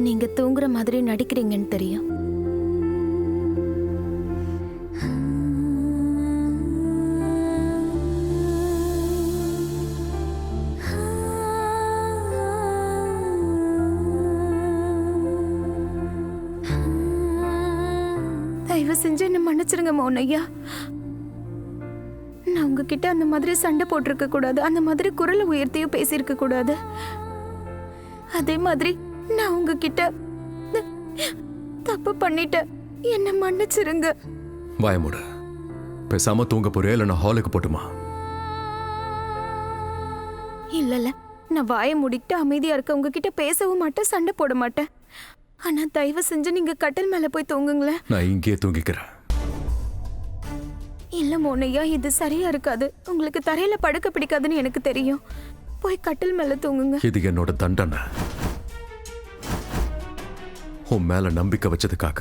நீங்க தூங்குற மாதிரி நடிக்கிறீங்கன்னு தெரியும். தயவு செஞ்சு என்ன மன்னிச்சிருங்க மௌனையா. நான் உங்ககிட்ட அந்த மாதிரி சண்டை போட்டிருக்க கூடாது, அந்த மாதிரி குரலை உயர்த்தியும் பேசியிருக்க கூடாது. அதே மாதிரி நான் உங்ககிட்ட தப்பு பண்ணிட்டேன், என்ன மன்னிச்சிருங்க. வாயமூட. பேசாம தூங்க போறியா இல்ல நான் ஹாலுக்கு போட்டுமா? இல்ல, நான் வாயை மூடிட்டு அமைதியா இருக்க, உங்ககிட்ட பேசவும் மாட்டேன், சண்டை போட மாட்டேன். ஆனா தயவு செஞ்சு நீங்க கட்டில் மேல போய் தூங்குங்களேன். நான் இங்கேயே தூங்கிக்கிறேன். இல்ல மோனையா, இது சரியா இருக்காது. உங்களுக்கு தரையில படுக்க பிடிக்காதுன்னு எனக்கு தெரியும். போய் கட்டில் மேல தூங்குங்க. இது என்னோட தண்டனை. உன் மேல நம்பிக்கை வச்சதுக்காக.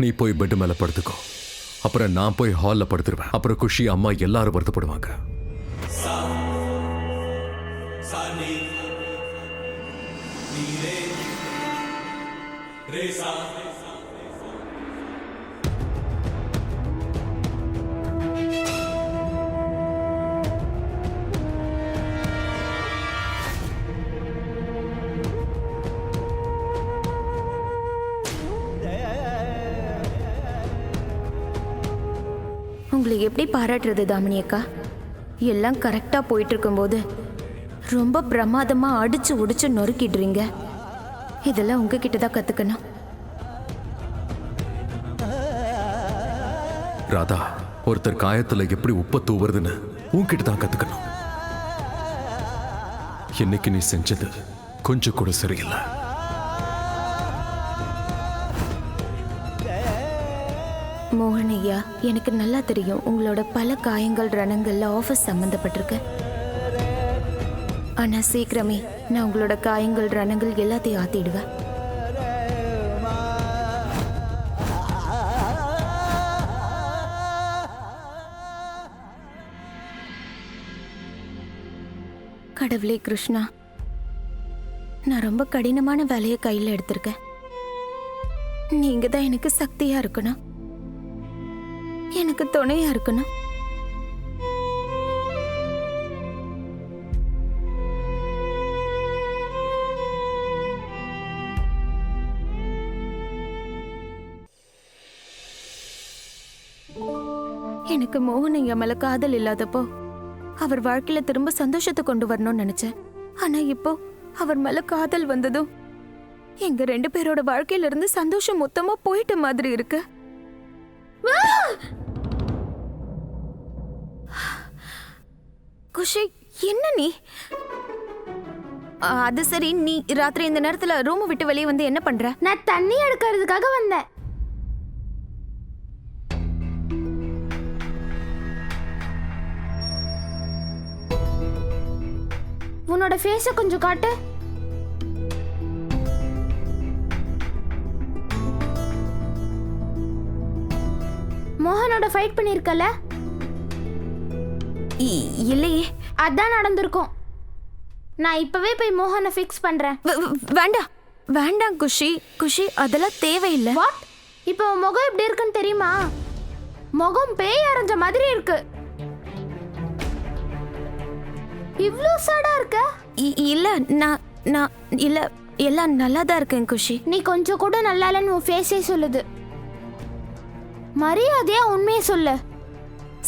நீ போய் பெட் மேல படுத்துக்கோ. அப்புறம் நான் போய் ஹால்ல படுத்துருவேன். அப்புறம் குஷி அம்மா எல்லாரும் வருத்தப்படுவாங்க. உங்களை எப்படி பாராட்டுறது தாமினி அக்கா? எல்லாம் கரெக்டா போயிட்டு இருக்கும்போது ரொம்ப பிரமாதமா அடிச்சு உடிச்சு நொறுக்கிடுறீங்க. இதெல்லாம் உங்ககிட்ட தான் கத்துக்கணும். ராதா, ஒருத்தர் காயத்துல எப்படி உப்ப தூவுறதுன்னு உன்கிட்ட தான் கத்துக்கணும். இன்னைக்கு நீ செஞ்சது கொஞ்சம் கூட சரியில்லை. மோகனையா, எனக்கு நல்லா தெரியும் உங்களோட பல காயங்கள் ரணங்கள்ல ஆஃபீஸ் சம்பந்தப்பட்டிருக்கு. ஆனா சீக்கிரமே நான் உங்களோட காயங்கள் ரணங்கள் எல்லாத்தையும் ஆத்திடுவேன். கடவுளே கிருஷ்ணா, நான் ரொம்ப கடினமான வேலையை கையில எடுத்திருக்கேன். நீங்க தான் எனக்கு சக்தியா இருக்கணும், எனக்கு துணையா இருக்கணும். எனக்கு மோகனையா மேல காதல் இல்லாதப்போ அவர் வாழ்க்கையில திரும்ப சந்தோஷத்தை கொண்டு வரணும்னு நினைச்சேன். ஆனா இப்போ அவர் மேல காதல் வந்ததும் எங்க 2 பேரோட வாழ்க்கையில இருந்து சந்தோஷம் மொத்தமா போயிட்ட மாதிரி இருக்கு. குஷி, என்ன நீ? அது சரி, நீ ராத்திரி இந்த நேரத்துல ரூம் விட்டு வெளியே வந்து என்ன பண்ற? நான் தண்ணி எடுக்கிறதுக்காக வந்தேன். உன்னோட ஃபேஸ கொஞ்சம் காட்டு. மோகனோட ஃபைட் பண்ணிருக்கல? இல்லையே. அதான் நடந்திருக்கும். நான் இப்பவே போய் மோகனை ஃபிக்ஸ் பண்றேன். வேண்டாம் வேண்டாம் குஷி, குஷி அதெல்லாம் தேவையில்லை. வாட்? இப்போ உன் முகம் எப்படி இருக்குன்னு தெரியுமா? முகம் பேய் அரைஞ்ச மாதிரி இருக்கு. இவ்ளோ சாடா இருக்க? இல்ல, நான் இல்ல, எல்லாம் நல்லா தான் இருக்கேன் குஷி. நீ கொஞ்சம் கூட நல்லா இல்லைன்னு உன் ஃபேஸே சொல்லுது. மரியாதையா உண்மையை சொல்லு.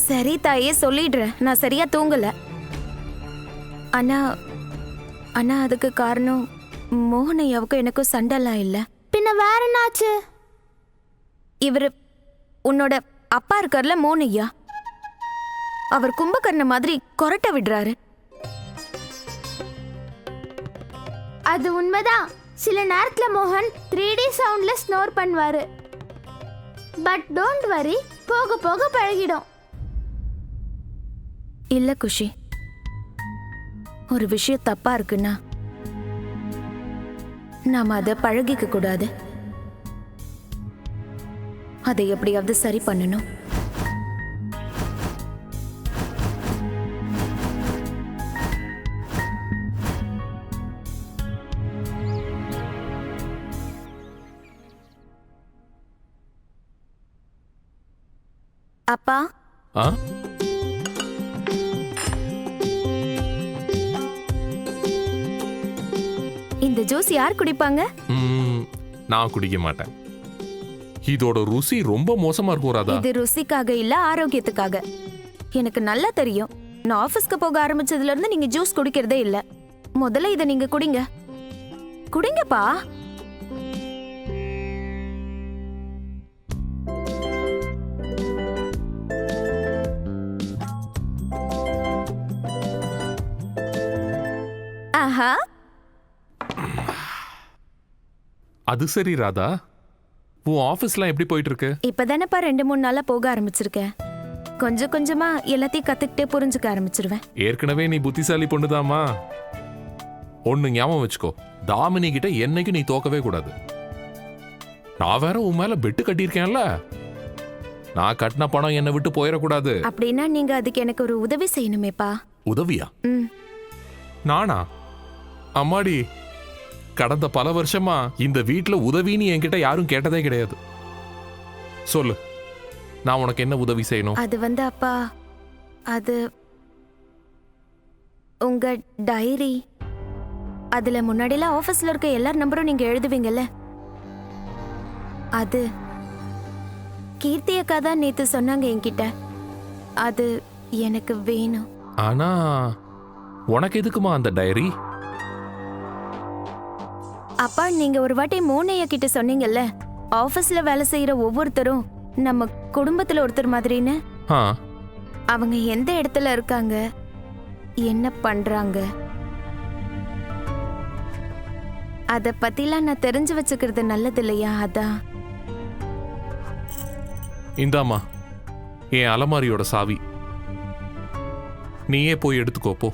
சரி தாயே, சொல்லிடுறேன். நான் சரியா தூங்கல. ஆனா அதுக்கு காரணம் மோகனையாவுக்கும் எனக்கும் சண்டைலாம் இல்ல. பின்ன வேற என்னாச்சு? இவரு உன்னோட அப்பா இருக்கார்ல மோகனையா, அவர் கும்பகர்ண மாதிரி கொரட்டை விடுறாரு. அது உண்மைதான். சில நேரத்துல மோகன் 3D சவுண்ட்ல ஸ்னோர் பண்ணுவாரு. பட் டோன்ட் வரி, போக போக பழகிடும். இல்ல குஷி, ஒரு விஷயம் தப்பா இருக்குன்னா நாம அதை பழகிக்க கூடாது. அதை எப்படியாவது சரி பண்ணணும். அப்பா, ஆ இந்த ஜூஸ் யார் குடிப்பாங்க? நான் குடிக்க மாட்டேன். இதோட ருசி ரொம்ப மோசமா இருக்கும் ராதா. இது ருசிக்காக இல்ல, ஆரோக்கியத்துக்காக. எனக்கு நல்லா தெரியும். நான் ஆபீஸ்க்கு போக ஆரம்பிச்சதுல இருந்து நீங்க ஜூஸ் குடிக்கிறதே இல்ல. முதல்ல இத நீங்க குடிங்க. குடிங்கப்பா. ஆஹா, அது சரி ராதா, உன் ஆபீஸ்லாம் எப்படி போயிட்டு இருக்கு? இப்பதானப்பா 2-3 நாளா போக ஆரம்பிச்சிருக்கேன். கொஞ்சம் கொஞ்சமா எல்லாத்தையும் கத்துக்கிட்டே புரிஞ்சுக்க ஆரம்பிச்சிருவேன். ஏற்கனவே நீ புத்திசாலி பொண்ணுதாமா. ஒண்ணு ஞாபகம் வச்சுக்கோ, தாமினி கிட்ட என்னைக்கும் நீ தோக்கவே கூடாது. நான் வேற உன் மேல பெட்டு கட்டியிருக்கேன்ல, நான் கட்டின பணம் என்னை விட்டு போயிடக்கூடாது. அப்படின்னா நீங்க அதுக்கு எனக்கு ஒரு உதவி செய்யணுமேப்பா. உதவியா? ம். நானா? அம்மாடி, கடந்த பல வருஷமா இந்த வீட்டுல உதவின்னு என்கிட்ட யாரும் கேட்டதே கிடையாது. சொல்லு, நான் உனக்கு என்ன உதவி செய்யணும்? அது அப்பா, அது உங்க டைரி. அதுல முன்னாடிலாம் ஆபீஸ்ல இருக்க எல்லார் நம்பரும் நீங்க எழுதுவீங்கல்ல, அது கீர்த்தி அக்கா தான் நேத்து சொன்னாங்க என்கிட்ட. அது எனக்கு வேணும். ஆனா உனக்கு எதுக்குமா அந்த டைரி? அப்பா, நீங்க ஒரு வாட்டி மோனையா கிட்ட சொன்னீங்கல்ல, ஆபீஸ்ல வேலை செய்யற ஒவ்வொருத்தரும் நம்ம குடும்பத்துல ஒருத்தர் மாதிரின்னு. ஆ, அவங்க எந்த இடத்துல இருக்காங்க, என்ன பண்றாங்க, அத பத்திலாம் நான் தெரிஞ்சு வச்சுக்கிறது நல்லது இல்லையா? அதான். இந்தாம்மா என் அலமாரியோட சாவி, நீயே போய் எடுத்துக்கோ போ.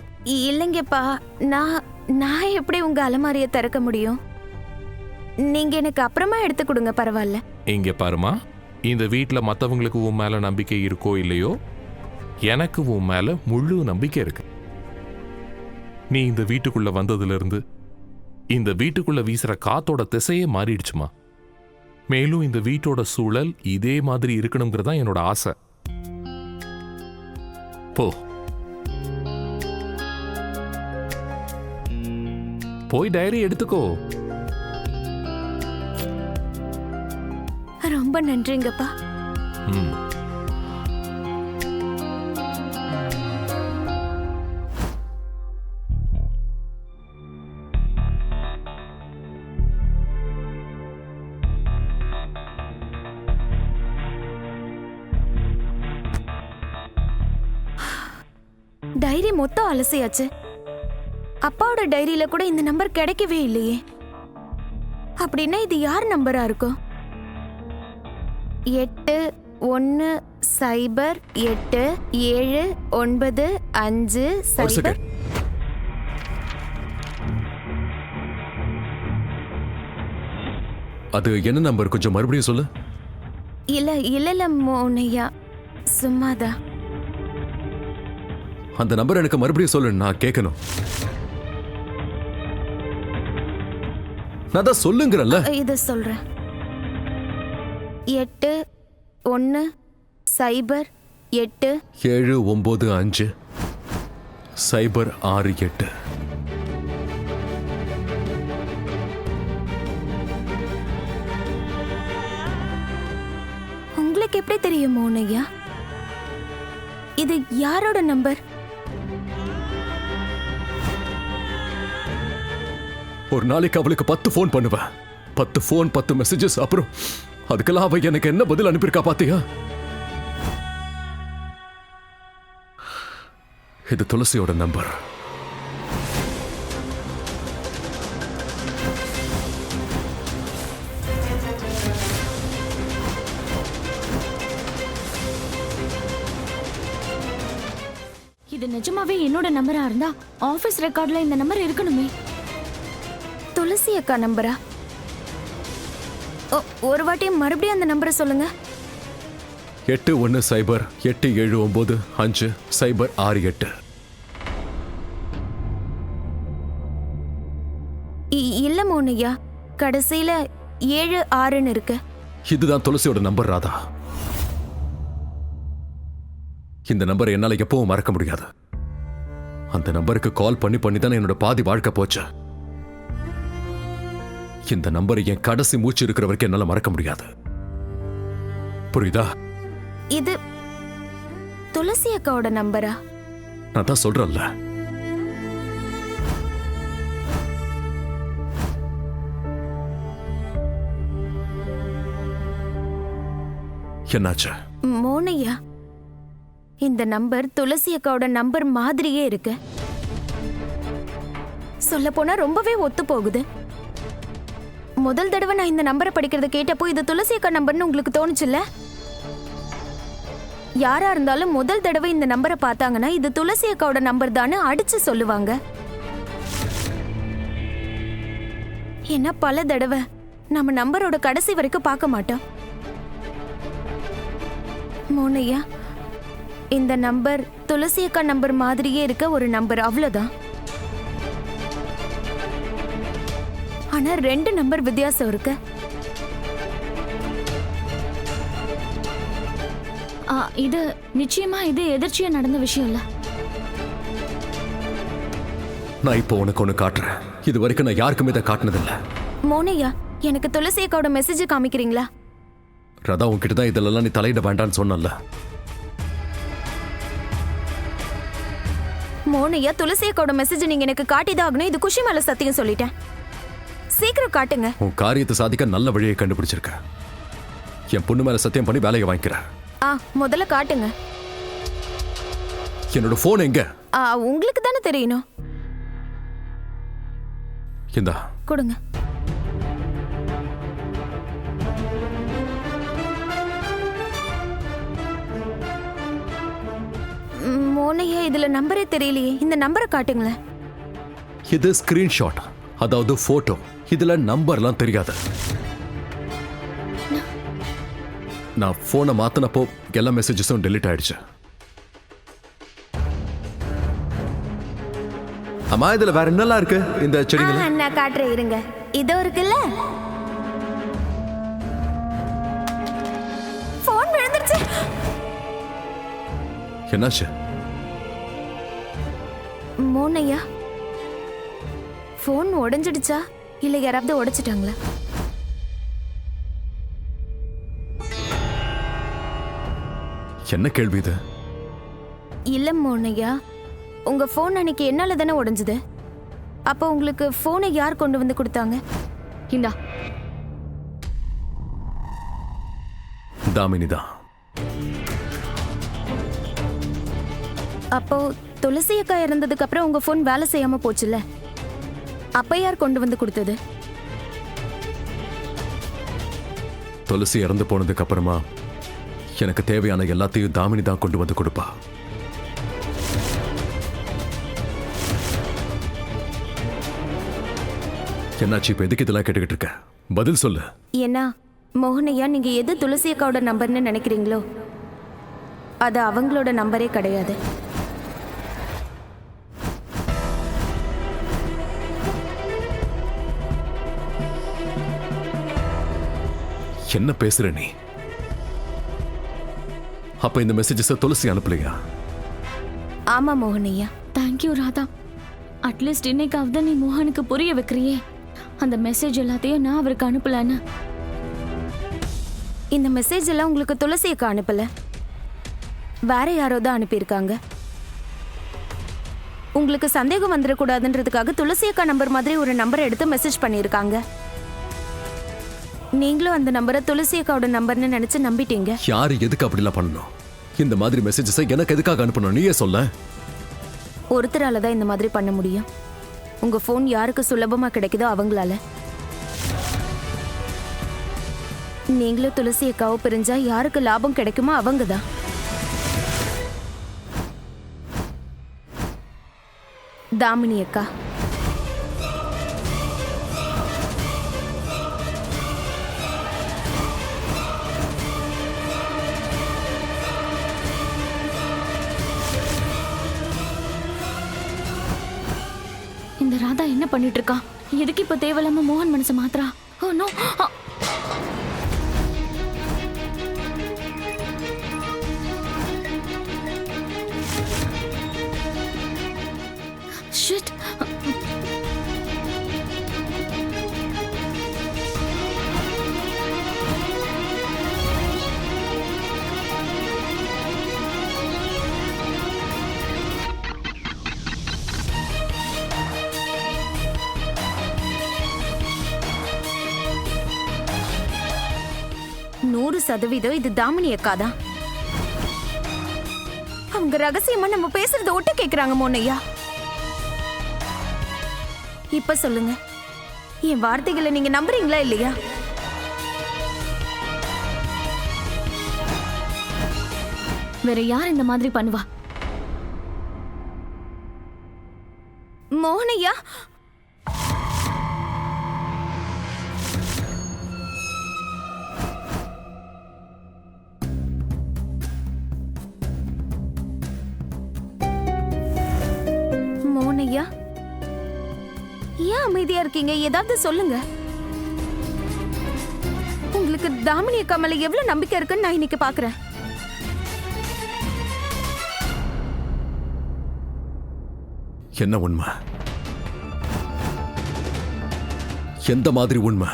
இல்லைங்கப்பா, நான் எப்படி உங்க அலமாரிய திறக்க முடியும்? நீங்க எனக்கு அப்புறமா எடுத்து கொடுங்க, பரவாயில்ல. இங்க பாருமா, இந்த வீட்டுல மத்தவங்களுக்கு உன் மேல நம்பிக்கை இருக்கோ இல்லையோ, எனக்கு உன் மேல முழு நம்பிக்கை இருக்கு. நீ இந்த வீட்டுக்குள்ள வந்ததுல இருந்து இந்த வீட்டுக்குள்ள வீசுற காத்தோட திசையே மாறிடுச்சுமா. மேலும் இந்த வீட்டோட சூழல் இதே மாதிரி இருக்கணுங்கிறதா என்னோட ஆசை. போ, போய் டைரி எடுத்துக்கோ. ரொம்ப நன்றிங்கப்பா. ம். டைரி மொத்தம் அலசியாச்சு. அப்பாவோட டைரியில கூட இந்த நம்பர் கிடைக்கவே இல்லையே. அப்படின்னா இது யார் நம்பரா இருக்கும்? 81087950. அது என்ன நம்பர், கொஞ்சம் மறுபடியும் சொல்லு. இல்ல மோனையா, சும்மாதான். அந்த நம்பர் எனக்கு மறுபடியும் சொல்லு, நான் கேட்கணும். நான் தான் சொல்லுங்கிறல்ல. இத சொல்றேன். 8108795068. உங்களுக்கு எப்படி தெரியும் மோனையா? இது யாரோட நம்பர்? ஒரு நாளைக்கு அவளுக்கு 10 ஃபோன் பண்ணுவேன். 10 ஃபோன், 10 மெசேஜஸ். அப்புறம் அதுக்கெல்லாம் அவ எனக்கு என்ன பதில் அனுப்பியிருக்கா பாத்தியா? இது துளசியோட நம்பர். இது நிஜமாவே என்னோட நம்பரா இருந்தா ஆபீஸ் ரெக்கார்ட்ல இந்த நம்பர் இருக்கணுமே. துளசி அக்கா நம்பரா? ஒரு வாட்டி மறுபடியும் அந்த நம்பரை சொல்லுங்க. 8108795068. இல்ல மோனையா, கடைசியில 76ன்னு இருக்கு. இதுதான் துளசியோட நம்பர் ராதா. இந்த நம்பரை என்னால எப்பவும் மறக்க முடியாது. அந்த நம்பருக்கு கால் பண்ணி பண்ணி தான் என்னோட பாதி வாழ்க்கை போச்சு. இந்த நம்பரை என் கடைசி மூச்சு இருக்கிற வரைக்கும் என்னால மறக்க முடியாது. புரியுதா? இது துளசி அக்காவோட நம்பரா? நான் தான் சொல்றேன்ல. என்னாச்சு? மோனையா, இந்த நம்பர் துளசி அக்காவோட நம்பர் மாதிரியே இருக்கு. சொல்ல போனா ரொம்பவே ஒத்து போகுது. முதல் தடவை நான் இந்த நம்பரை படிக்கிறத கேட்டப்போ இது துளசி அக்கா நம்பர்னு உங்களுக்கு தோணுச்சுல்ல? யாரா இருந்தாலும் முதல் தடவை இந்த நம்பரை பார்த்தாங்கன்னா இது துளசி அக்காவோட நம்பர் தானே அடிச்சு சொல்லுவாங்க. ஏன்னா பல தடவை நம்ம நம்பரோட கடைசி வரைக்கும் பார்க்க மாட்டோம். மோனையா, இந்த நம்பர் துளசி அக்கா நம்பர் மாதிரியே இருக்க ஒரு நம்பர், அவ்வளவுதான். ஆனா 2 நம்பர் வித்தியாசம் இருக்கு. இது நிச்சயமா இது எதிர்ச்சியா நடந்த விஷயம் இல்ல. நான் இப்போ உனக்கு ஒண்ணு காட்டுறேன். இது வரைக்கும் நான் யாருக்குமே இதை காட்டினதில்ல. மோனையா, எனக்கு துளசி அக்காவோட மெசேஜ் காமிக்கிறீங்களா? ராதா, உன்கிட்ட தான் இதெல்லாம் நீ தலையிட வேண்டான்னு சொன்னல. மோனையா, துளசி அக்காவோட மெசேஜ் நீங்க எனக்கு காட்டிதான் ஆகணும். இது குஷி மேல சத்தியம் சொல்லிட்டேன். சீக்கிரம் காட்டுங்க. உன் காரியத்தை சாதிக்க நல்ல வழியை கண்டுபிடிச்சிருக்க. என் பொண்ணு மேல சத்தியம் பண்ணி வேலையை வாங்கிக்கிற. முதல்ல காட்டுங்க. என்னோட போன் எங்க? உங்களுக்கு தானே தெரியணும். இந்தா கொடுங்க. மோனையா, இதுல நம்பரே தெரியலையே. இந்த நம்பரை காட்டுங்களேன். இது ஸ்கிரீன்ஷாட், அதாவது போட்டோ. இதுல நம்பர்லாம் தெரியாது. நான் போனை மாத்தினப்போ எல்லா மெசேஜஸும் டெலிட் ஆயிடுச்சு. அம்மா, இதுல வேற என்னெல்லாம் இருக்கு இந்த செடிகள்? நான் காட்டுறேன், இருங்க. இதோ இருக்குல்ல, போன் விழுந்துருச்சு. என்னாச்சு? மோனையா, போன் உடைஞ்சிடுச்சா இல்ல யாராவது உடைச்சிட்டாங்களா? என்ன கேள்வி இது? இல்ல மோனையா, உங்க போன் அன்னைக்கு என்னால தானே உடைஞ்சது. அப்போ உங்களுக்கு போனை யார் கொண்டு வந்து கொடுத்தாங்க? இந்தா. தாமினிதா. அப்போ துளசி அக்கா இறந்ததுக்கு அப்புறம் உங்க போன் வேலை செய்யாம போச்சுல்ல, அப்ப யார் கொண்டு வந்து கொடுத்தது? துளசி இறந்து போனதுக்கு அப்புறமா எனக்கு தேவையான எல்லாத்தையும் தாமினி தான் கொண்டு வந்து கொடுப்பா. என்னாச்சு இப்ப? எதுக்கு இதெல்லாம் கேட்டுக்கிட்டு இருக்க? பதில் சொல்லு. ஏன்னா மோகனையா, நீங்க எது துளசி அக்காவோட நம்பர்னு நினைக்கிறீங்களோ அது அவங்களோட நம்பரே கிடையாது. என்ன பேசுற நீ? அப்ப இந்த மெசேஜஸ் துளசி அனுப்பலையா? ஆமா மோகனையா. தேங்க்யூ ராதா. அட்லீஸ்ட் இன்னைக்காவது நீ மோகனுக்கு புரிய வைக்கிறியே. அந்த மெசேஜ் எல்லாத்தையும் நான் அவருக்கு அனுப்பலன்னு. இந்த மெசேஜ் எல்லாம் உங்களுக்கு துளசி அக்கா அனுப்பல, வேற யாரோ தான் அனுப்பியிருக்காங்க. உங்களுக்கு சந்தேகம் வந்துடக்கூடாதுன்றதுக்காக துளசி அக்கா நம்பர் மாதிரி ஒரு நம்பரை எடுத்து மெசேஜ் பண்ணியிருக்காங்க. நீங்களும் அந்த நம்பரை துளசி அக்காவோட நம்பர்னு நினைச்சு நம்பிட்டீங்க. யாரு எதுக்கு அப்படிலாம் பண்ணணும்? இந்த மாதிரி மெசேஜஸ் எனக்கு எதுக்காக அனுப்பணும்? நீயே சொல்ல. ஒருத்தரால தான் இந்த மாதிரி பண்ண முடியும். உங்க போன் யாருக்கு சுலபமா கிடைக்குதோ அவங்களால. நீங்களும் துளசி அக்காவோ பிரிஞ்சா யாருக்கு லாபம் கிடைக்குமோ அவங்க தான். தாமினி அக்கா. இந்த ராதா என்ன பண்ணிட்டு இருக்கா? எதுக்கு இப்ப தேவையில்லாம மோகன் மனசை மாத்திரா? Oh no. ஷிட். நூறு சதவீதம் இது தாமினி அக்கா தான். அவங்க ரகசியமா நம்ம பேசுறத ஒட்டு கேக்குறாங்க மோனையா. இப்ப சொல்லுங்க, என் வார்த்தைகளை நீங்க நம்புறீங்களா இல்லையா? வேற யார் இந்த மாதிரி பண்ணுவா? மோனையா, மோனையா, ஏன் அமைதியா இருக்கீங்க? ஏதாவது சொல்லுங்க. உங்களுக்கு தாமினி அக்கா மேல எவ்வளவு நம்பிக்கை இருக்குன்னு நான் இன்னைக்கு பாக்குறேன். என்ன உண்மை? எந்த மாதிரி உண்மை?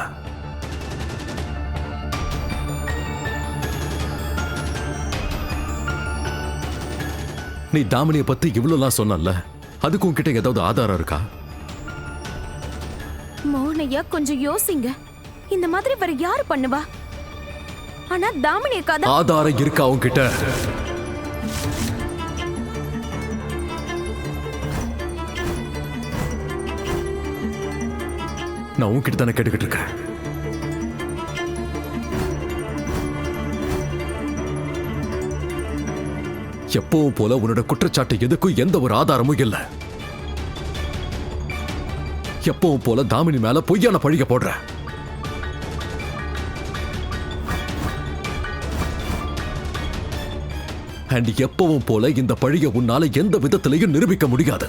நீ தாமினிய பத்தி இவ்வளவுலாம் சொன்னல, அதுக்கு உன்கிட்ட ஏதாவது ஆதாரம் இருக்கா? மோனையா, கொஞ்சம் யோசிங்க. இந்த மாதிரி வேற யாரு பண்ணுவா? ஆனா தாமினி அக்கா தான். ஆதாரம் இருக்கா உன்கிட்ட? நான் உன்கிட்ட தானே கேட்டுக்கிட்டு இருக்கேன். எப்பவும் போல உன்னோட குற்றச்சாட்டு எதுக்கும் எந்த ஒரு ஆதாரமும் இல்லை. எப்பவும் போல தாமினி மேல பொய்யான பழிய போடுற. அண்ட் எப்பவும் போல இந்த பழிய உன்னால எந்த விதத்திலையும் நிரூபிக்க முடியாது.